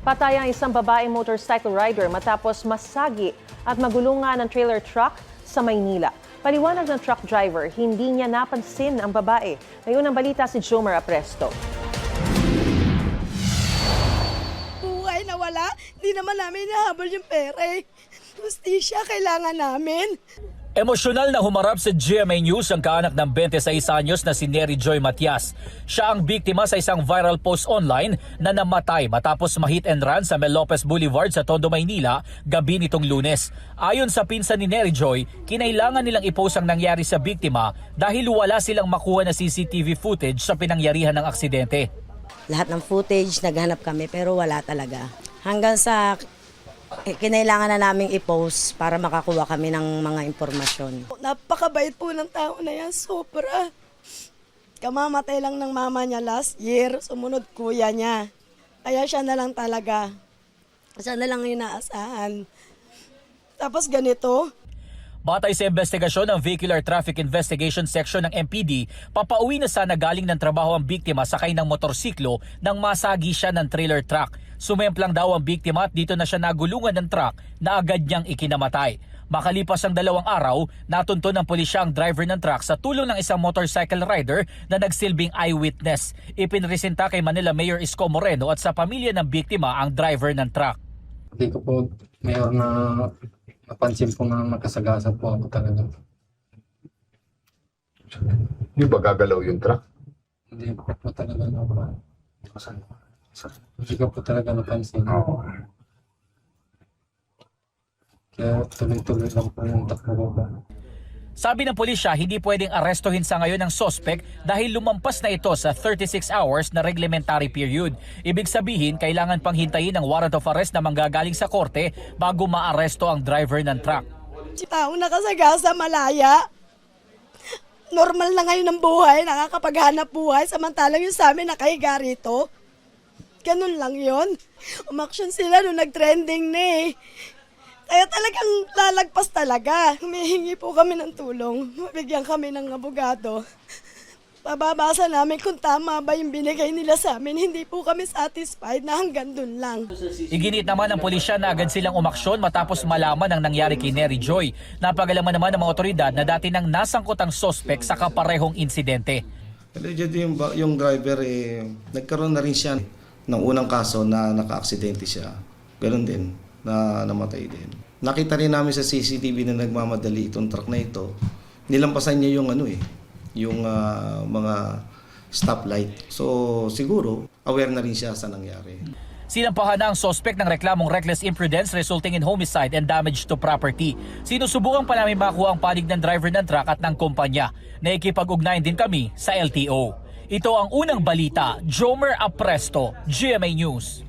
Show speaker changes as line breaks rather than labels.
Patay ang isang babaeng motorcycle rider matapos masagi at magulungan ng trailer truck sa Maynila. Paliwanag ng truck driver, hindi niya napansin ang babae. Ngayon ang balita si Jomer Apresto.
Buhay na wala, hindi naman namin nahabol yung pera eh. Justisya, kailangan namin.
Emosyonal na humarap sa GMA News ang kaanak ng 26 anyos na si Nery Joy Matias. Siya ang biktima sa isang viral post online na namatay matapos ma-hit and run sa Mel Lopez Boulevard sa Tondo, Maynila gabi nitong Lunes. Ayon sa pinsan ni Nery Joy, kinailangan nilang i-post ang nangyari sa biktima dahil wala silang makuha na CCTV footage sa pinangyarihan ng aksidente.
Lahat ng footage, naghanap kami pero wala talaga. Hanggang sa kinailangan na naming i-post para makakuha kami ng mga impormasyon. Napakabait po ng tao na yan, sobra. Kamamatay lang ng mama niya last year, sumunod kuya niya. Kaya siya na lang talaga. Siya na lang inaasahan. Tapos ganito.
Batay sa investigasyon ng Vehicular Traffic Investigation Section ng MPD, papauwi na sana galing ng trabaho ang biktima sakay ng motorsiklo nang masagi siya ng trailer truck. Sumemplang daw ang biktima at dito na siya nagulungan ng truck na agad niyang ikinamatay. Makalipas ang 2 araw, natunto ng pulisya ang driver ng truck sa tulong ng isang motorcycle rider na nagsilbing eyewitness. Ipinresenta kay Manila Mayor Isko Moreno at sa pamilya ng biktima ang driver ng truck.
Hindi ko po, Mayor, na napansin po na makasagasa po ako talaga.
Hindi ba gagalaw yung truck?
Hindi ko po talaga hindi ko po talaga napansin.
Oo.
Kaya tuloy-tuloy lang po yung takbo ko ba.
Sabi ng pulisya, hindi pwedeng arestuhin sa ngayon ng sospek dahil lumampas na ito sa 36 hours na reglementary period. Ibig sabihin, kailangan pang hintayin ang warrant of arrest na manggagaling sa korte bago maaresto ang driver ng truck.
Si taong nakasagasa, malaya. Normal na ngayon ang buhay, nakakapaghanap buhay, samantalang yung sa amin nakahiga rito. Ganun lang yon. Umaksyon sila nung nag-trending na eh. Kaya talagang lalagpas talaga. Humihingi po kami ng tulong. Mabigyan kami ng abogado. Pababasa namin kung tama ba yung binigay nila sa amin. Hindi po kami satisfied na hanggang dun lang.
Iginit naman ng pulisya na agad silang umaksyon matapos malaman ang nangyari kay Nery Joy. Napagalaman naman ng mga otoridad na dati nang nasangkot ang sospek sa kaparehong insidente.
Allegedly yung driver nagkaroon na rin siya ng unang kaso na naka-aksidente siya. Ganun din. Na namatay din. Nakita rin namin sa CCTV na nagmamadali itong truck na ito. Nilampasan niya yung yung mga stoplight. So siguro aware na rin siya sa nangyari.
Sinampahan na ang sospek ng reklamong reckless imprudence resulting in homicide and damage to property. Sinusubukan pa namin makuha ang panig ng driver ng truck at ng kumpanya. Naikipag-ugnayan din kami sa LTO. Ito ang unang balita. Jomer Apresto, GMA News.